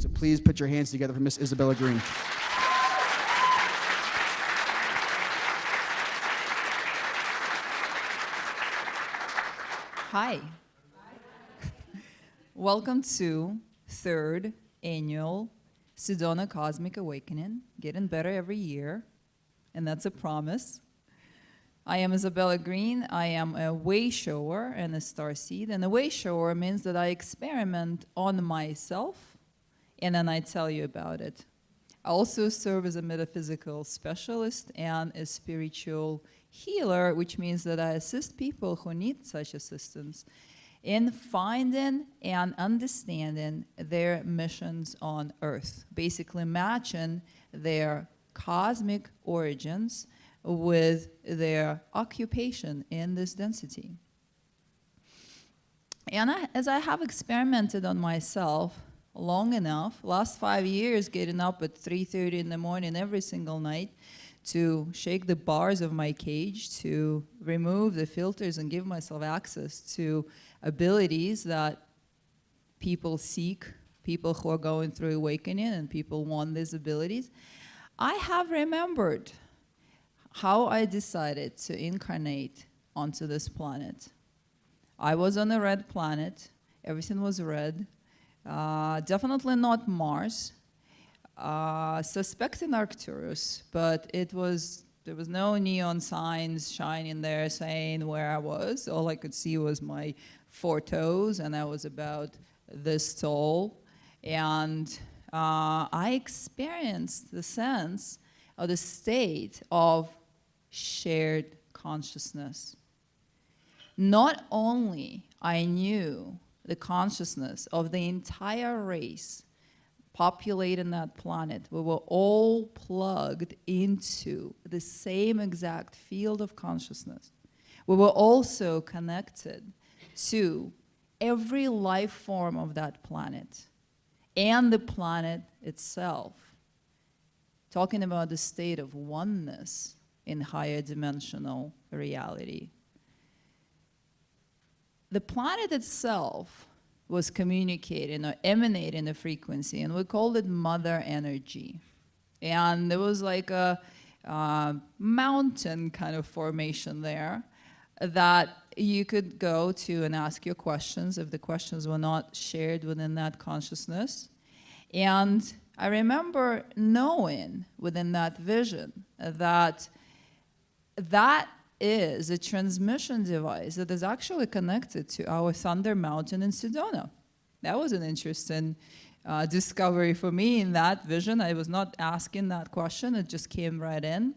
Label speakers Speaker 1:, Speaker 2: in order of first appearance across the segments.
Speaker 1: So please put your hands together for Miss Isabella Greene.
Speaker 2: Hi. Welcome to 3rd annual Sedona Cosmic Awakening, getting better every year, and that's a promise. I am Isabella Greene. I am a way shower and a starseed, and a way shower means that I experiment on myself, and then I tell you about it. I also serve as a metaphysical specialist and a spiritual healer, which means that I assist people who need such assistance in finding and understanding their missions on Earth, basically matching their cosmic origins with their occupation in this density. And as I have experimented on myself long enough, last 5 years getting up at 3:30 in the morning every single night to shake the bars of my cage, to remove the filters and give myself access to abilities that people seek, people who are going through awakening and people want these abilities, I have remembered how I decided to incarnate onto this planet. I was on a red planet. Everything was red. Definitely not Mars. Suspecting Arcturus, but there was no neon signs shining there saying where I was. All I could see was my 4 toes, and I was about this tall. And I experienced the sense of the state of shared consciousness. Not only I knew the consciousness of the entire race populating that planet, we were all plugged into the same exact field of consciousness. We were also connected to every life form of that planet and the planet itself, talking about the state of oneness in higher dimensional reality. The planet itself was communicating or emanating a frequency, and we called it mother energy. And there was like a mountain kind of formation there that you could go to and ask your questions if the questions were not shared within that consciousness. And I remember knowing within that vision that that is a transmission device that is actually connected to our Thunder Mountain in Sedona. That was an interesting discovery for me in that vision. I was not asking that question, it just came right in.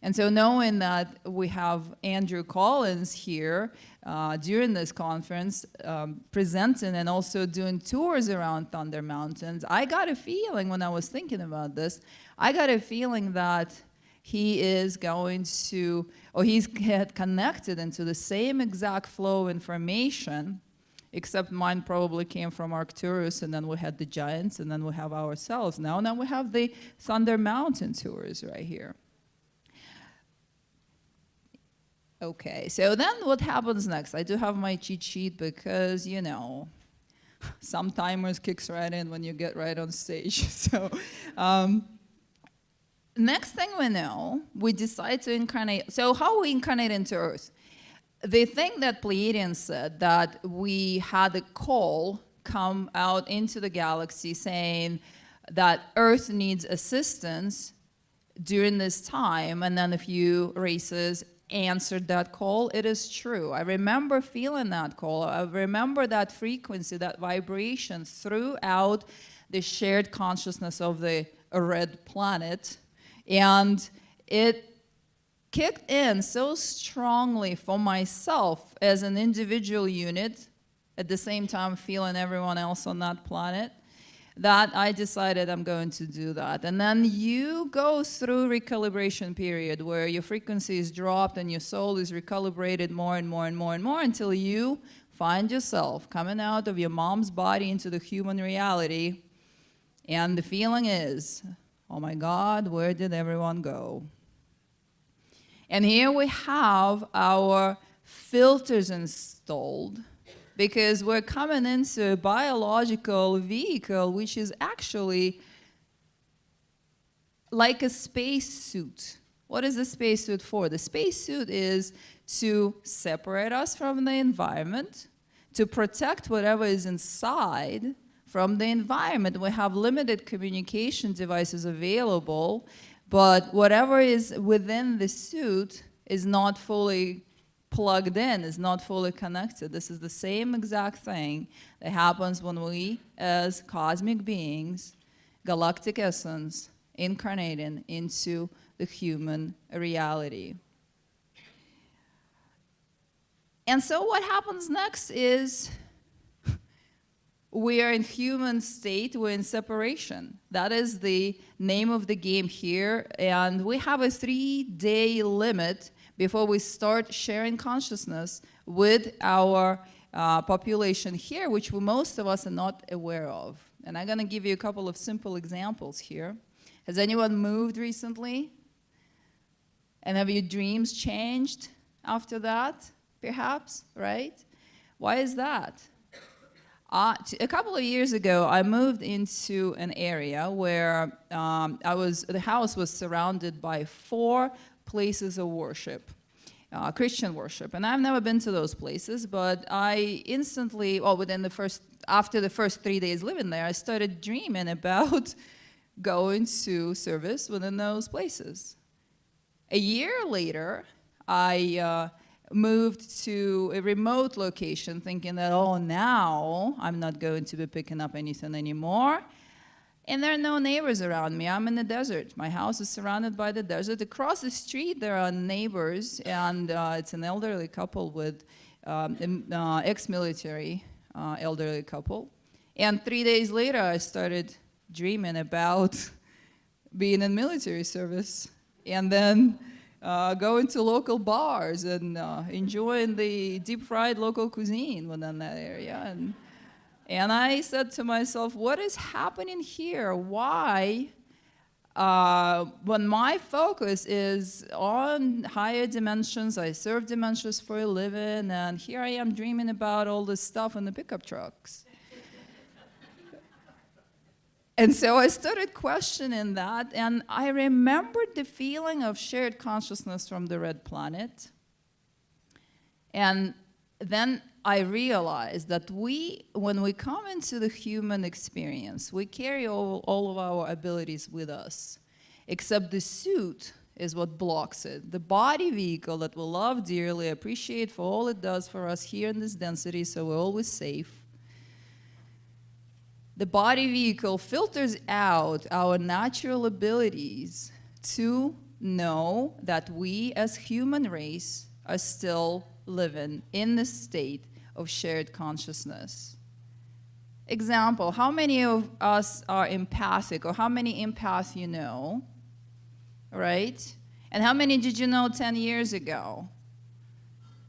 Speaker 2: And so knowing that we have Andrew Collins here during this conference presenting and also doing tours around Thunder Mountains, I got a feeling when I was thinking about this, I got a feeling that he is going to, or he's connected into the same exact flow of information, except mine probably came from Arcturus, and then we had the giants, and then we have ourselves. Now we have the Thunder Mountain tours right here. Okay, so then what happens next? I do have my cheat sheet because, you know, some timers kicks right in when you get right on stage. So, next thing we know, we decide to incarnate. So how we incarnate into Earth? The thing that Pleiadians said, that we had a call come out into the galaxy saying that Earth needs assistance during this time, and then a few races answered that call. It is true. I remember feeling that call. I remember that frequency, that vibration throughout the shared consciousness of the red planet. And it kicked in so strongly for myself as an individual unit, at the same time feeling everyone else on that planet, that I decided I'm going to do that. And then you go through recalibration period where your frequency is dropped and your soul is recalibrated more and more and more and more until you find yourself coming out of your mom's body into the human reality. And the feeling is, oh my God, where did everyone go? And here we have our filters installed because we're coming into a biological vehicle which is actually like a spacesuit. What is the spacesuit for? The spacesuit is to separate us from the environment, to protect whatever is inside from the environment. We have limited communication devices available, but whatever is within the suit is not fully plugged in, is not fully connected. This is the same exact thing that happens when we, as cosmic beings, galactic essence, incarnating into the human reality. And so what happens next is we are in human state, we're in separation. That is the name of the game here, and we have a 3-day limit before we start sharing consciousness with our population here, which most of us are not aware of. And I'm gonna give you a couple of simple examples here. Has anyone moved recently? And have your dreams changed after that, perhaps, right? Why is that? A couple of years ago, I moved into an area where the house was surrounded by 4 places of worship, Christian worship. And I've never been to those places, but I instantly, after the first 3 days living there, I started dreaming about going to service within those places. A year later, I moved to a remote location thinking that, oh, now I'm not going to be picking up anything anymore. And there are no neighbors around me. I'm in the desert. My house is surrounded by the desert. Across the street, there are neighbors, and it's an elderly couple with ex-military elderly couple. And 3 days later, I started dreaming about being in military service, and then going to local bars and enjoying the deep-fried local cuisine within that area. And I said to myself, what is happening here? Why, when my focus is on higher dimensions, I serve dimensions for a living, and here I am dreaming about all this stuff in the pickup trucks. And so I started questioning that, and I remembered the feeling of shared consciousness from the red planet. And then I realized that when we come into the human experience, we carry all of our abilities with us, except the suit is what blocks it. The body vehicle that we love dearly, appreciate for all it does for us here in this density, so we're always safe. The body vehicle filters out our natural abilities to know that we as human race are still living in the state of shared consciousness. Example, how many of us are empathic, or how many empaths you know, right? And how many did you know 10 years ago?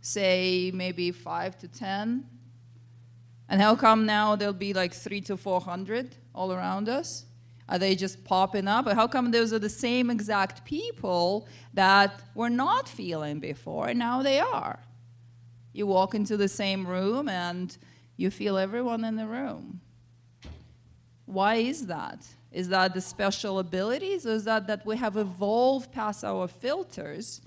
Speaker 2: Say maybe 5 to 10? And how come now there'll be like 300 to 400 all around us? Are they just popping up? Or how come those are the same exact people that were not feeling before, and now they are? You walk into the same room and you feel everyone in the room. Why is that? Is that the special abilities, or is that we have evolved past our filters,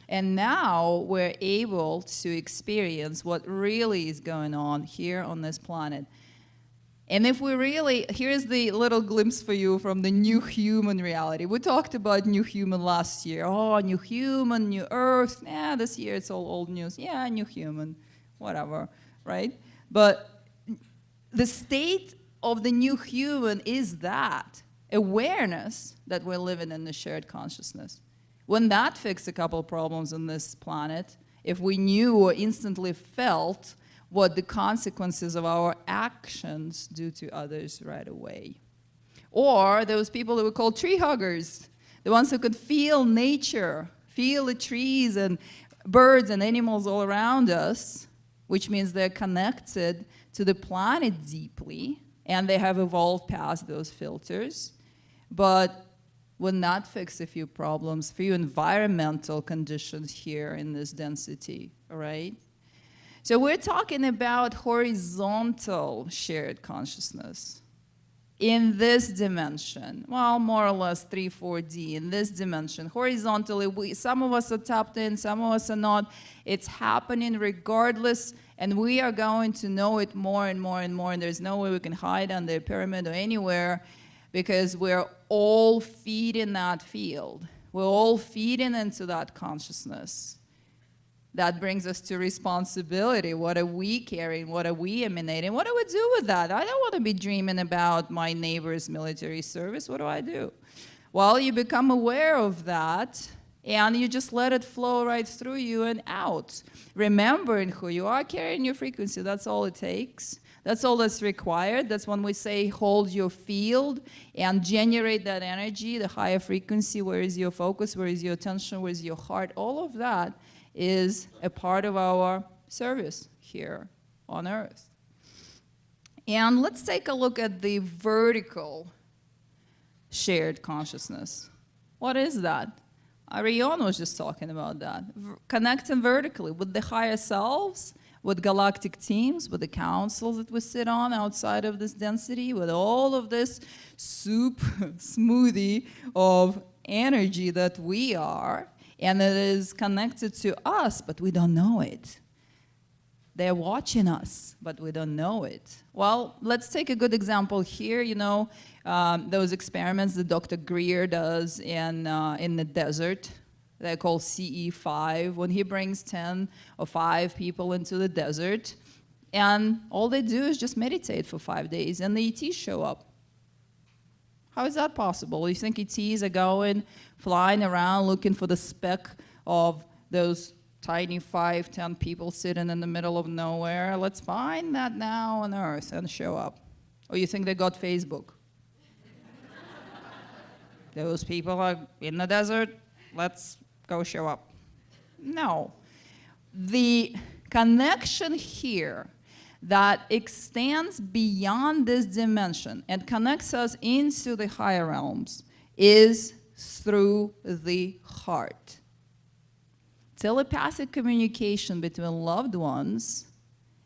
Speaker 2: and now we're able to experience what really is going on here on this planet? And if we really, here's the little glimpse for you from the new human reality. We talked about new human last year. Oh, new human, new earth. Yeah, this year it's all old news. Yeah, new human, whatever, right? But the state of the new human is that awareness that we're living in the shared consciousness. Wouldn't that fix a couple of problems on this planet if we knew or instantly felt what the consequences of our actions do to others right away? Or those people that we call tree huggers, the ones who could feel nature, feel the trees and birds and animals all around us, which means they're connected to the planet deeply, and they have evolved past those filters. But would not fix a few problems, few environmental conditions here in this density, all right? So we're talking about horizontal shared consciousness in this dimension. Well, more or less 3, 4D in this dimension. Horizontally, some of us are tapped in, some of us are not. It's happening regardless, and we are going to know it more and more and more, and there's no way we can hide under a pyramid or anywhere, because we're all feeding that field. We're all feeding into that consciousness. That brings us to responsibility. What are we carrying? What are we emanating? What do we do with that? I don't want to be dreaming about my neighbor's military service. What do I do? Well, you become aware of that, and you just let it flow right through you and out. Remembering who you are, carrying your frequency, that's all it takes. That's all that's required. That's when we say hold your field and generate that energy, the higher frequency. Where is your focus? Where is your attention? Where is your heart? All of that is a part of our service here on Earth. And let's take a look at the vertical shared consciousness. What is that? Ariane was just talking about that. Connecting vertically with the higher selves, with galactic teams, with the councils that we sit on outside of this density, with all of this soup smoothie of energy that we are, and it is connected to us, but we don't know it. They're watching us, but we don't know it. Well, let's take a good example here. You know, those experiments that Dr. Greer does in the desert. They're called CE5, when he brings 10 or 5 people into the desert, and all they do is just meditate for 5 days, and the ETs show up. How is that possible? You think ETs are going, flying around, looking for the speck of those tiny 5, 10 people sitting in the middle of nowhere? Let's find that now on Earth and show up. Or you think they got Facebook? Those people are in the desert, let's go show up. No. The connection here that extends beyond this dimension and connects us into the higher realms is through the heart. Telepathic communication between loved ones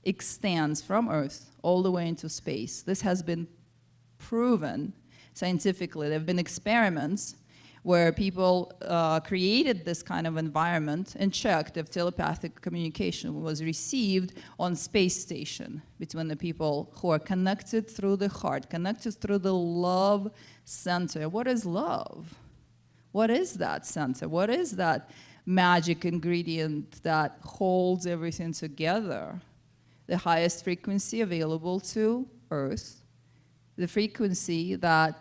Speaker 2: extends from Earth all the way into space. This has been proven scientifically. There have been experiments where people created this kind of environment and checked if telepathic communication was received on space station between the people who are connected through the heart, connected through the love center. What is love? What is that center? What is that magic ingredient that holds everything together? The highest frequency available to Earth, the frequency that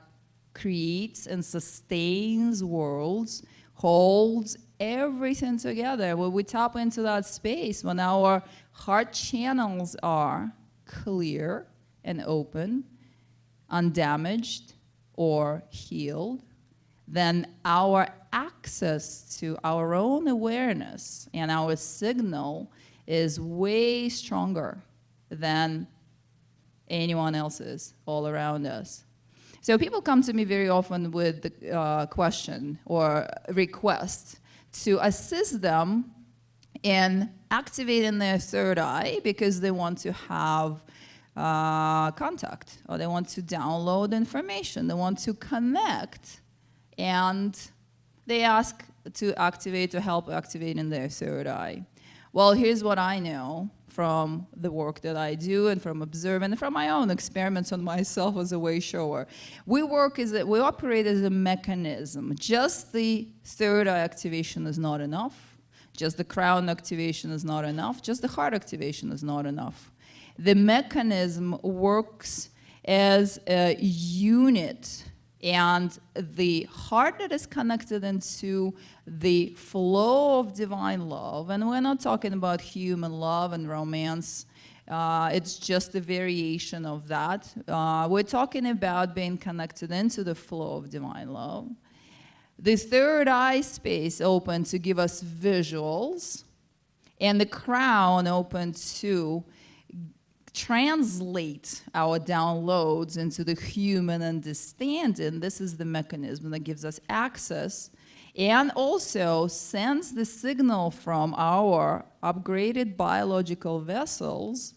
Speaker 2: creates and sustains worlds, holds everything together. When we tap into that space, when our heart channels are clear and open, undamaged or healed, then our access to our own awareness and our signal is way stronger than anyone else's all around us. So people come to me very often with the question or request to assist them in activating their third eye because they want to have contact, or they want to download information, they want to connect, and they ask to activate, to help activating their third eye. Well, here's what I know from the work that I do and from observing and from my own experiments on myself as a way shower. We operate as a mechanism. Just the third eye activation is not enough. Just the crown activation is not enough. Just the heart activation is not enough. The mechanism works as a unit, and the heart that is connected into the flow of divine love, and we're not talking about human love and romance, it's just a variation of that. We're talking about being connected into the flow of divine love. The third eye space open to give us visuals, and the crown open to translate our downloads into the human understanding. This is the mechanism that gives us access and also sends the signal from our upgraded biological vessels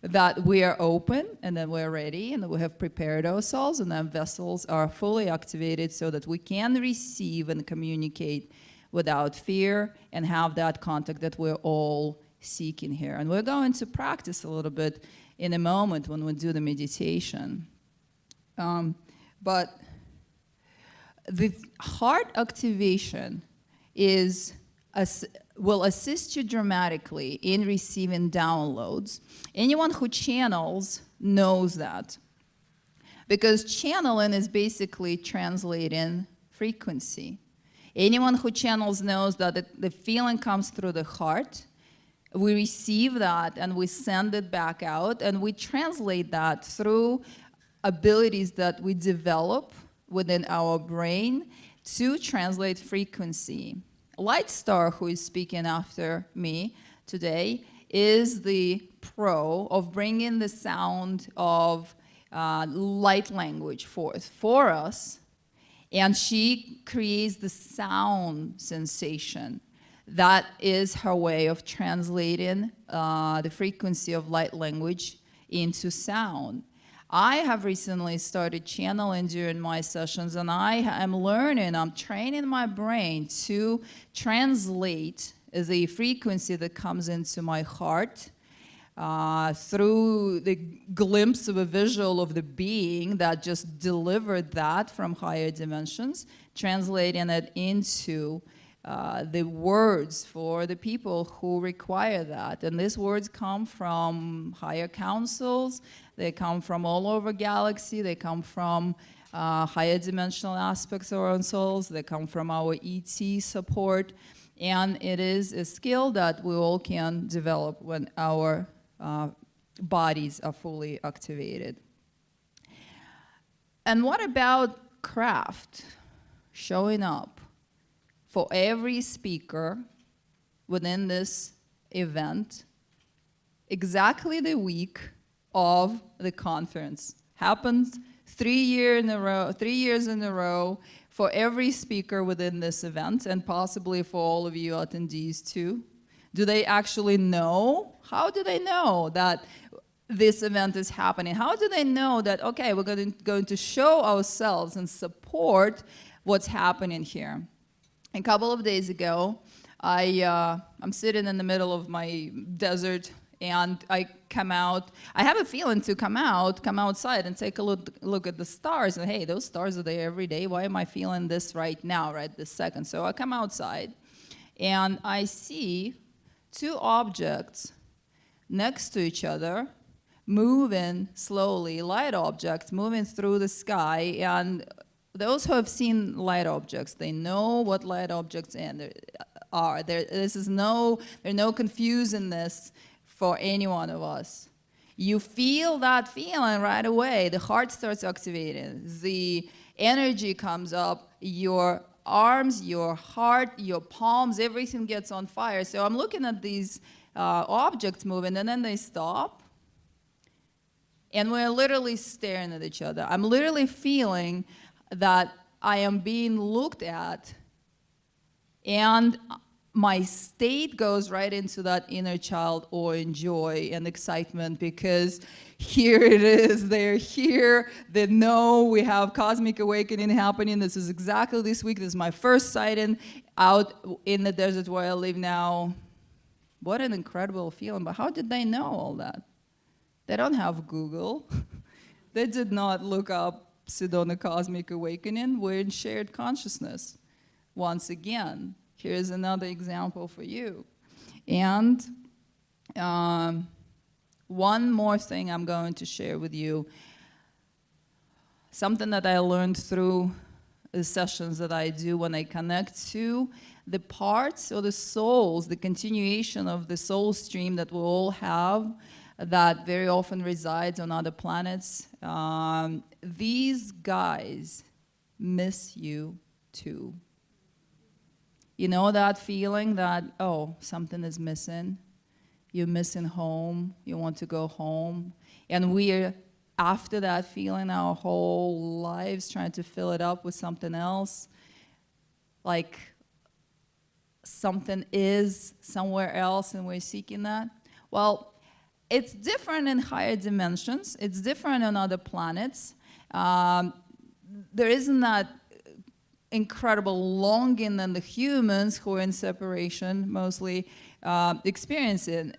Speaker 2: that we are open and that we're ready and that we have prepared ourselves, and that vessels are fully activated so that we can receive and communicate without fear and have that contact that we're all seeking here. And we're going to practice a little bit in a moment when we do the meditation. But the heart activation will assist you dramatically in receiving downloads. Anyone who channels knows that, because channeling is basically translating frequency. Anyone who channels knows that the feeling comes through the heart. We receive that and we send it back out, and we translate that through abilities that we develop within our brain to translate frequency. Light Star, who is speaking after me today, is the pro of bringing the sound of light language forth for us, and she creates the sound sensation. That is her way of translating the frequency of light language into sound. I have recently started channeling during my sessions, and I am learning, I'm training my brain to translate the frequency that comes into my heart through the glimpse of a visual of the being that just delivered that from higher dimensions, translating it into the words for the people who require that. And these words come from higher councils, they come from all over galaxy, they come from higher dimensional aspects of our own souls, they come from our ET support, and it is a skill that we all can develop when our bodies are fully activated. And what about craft showing up for every speaker within this event exactly the week of the conference? Happens 3 years in a row for every speaker within this event, and possibly for all of you attendees too. Do they actually know? How do they know that this event is happening? How do they know that, okay, we're going to show ourselves and support what's happening here? A couple of days ago, I'm sitting in the middle of my desert, and I come out. I have a feeling to come outside and take a look at the stars. And hey, those stars are there every day. Why am I feeling this right now, right this second? So I come outside, and I see two objects next to each other, moving slowly, light objects moving through the sky. And those who have seen light objects, they know what light objects are. There's no confusing this for any one of us. You feel that feeling right away. The heart starts activating. The energy comes up. Your arms, your heart, your palms, everything gets on fire. So I'm looking at these objects moving, and then they stop. And we're literally staring at each other. I'm literally feeling that I am being looked at, and my state goes right into that inner child awe and joy and excitement, because here it is, they're here, they know we have Cosmic Awakening happening. This is exactly this week. This is my first sighting out in the desert where I live now. What an incredible feeling. But how did they know all that? They don't have Google. They did not look up Sedona Cosmic Awakening. We're in shared consciousness. Once again, here's another example for you. And one more thing I'm going to share with you, something that I learned through the sessions that I do when I connect to the parts or the souls, the continuation of the soul stream that we all have, that very often resides on other planets. These guys miss you too. You know that feeling that, oh, something is missing? You're missing home, you want to go home. And we're, after that feeling, our whole lives trying to fill it up with something else. like something is somewhere else and we're seeking that? Well, it's different in higher dimensions. It's different on other planets. There isn't that incredible longing that the humans who are in separation mostly experiencing.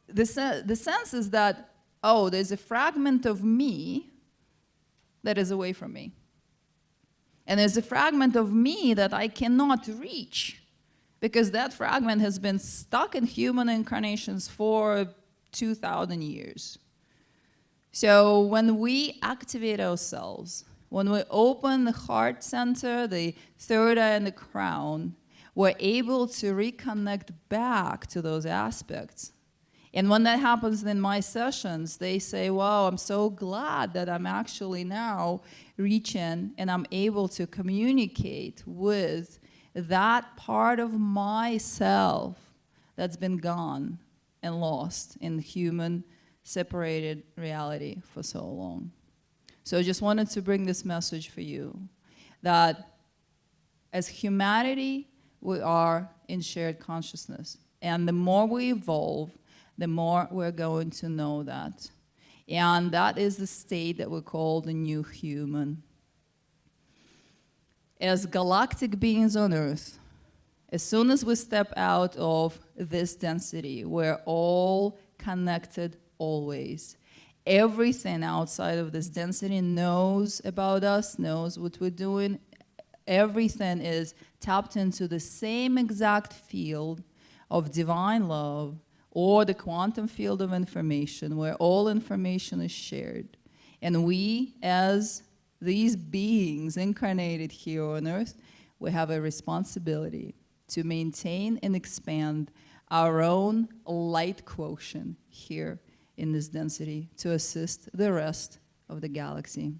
Speaker 2: The sense is that, oh, there's a fragment of me that is away from me. And there's a fragment of me that I cannot reach because that fragment has been stuck in human incarnations for 2,000 years. So when we activate ourselves, when we open the heart center, the third eye and the crown, we're able to reconnect back to those aspects. And when that happens in my sessions, they say, wow, I'm so glad that I'm actually now reaching and I'm able to communicate with that part of myself that's been gone and lost in human separated reality for so long. So I just wanted to bring this message for you, that as humanity, we are in shared consciousness. And the more we evolve, the more we're going to know that. And that is the state that we call the new human. As galactic beings on Earth, as soon as we step out of this density, we're all connected always. Everything outside of this density knows about us, knows what we're doing. Everything is tapped into the same exact field of divine love, or the quantum field of information, where all information is shared. And we, as these beings incarnated here on Earth, we have a responsibility to maintain and expand our own light quotient here in this density to assist the rest of the galaxy.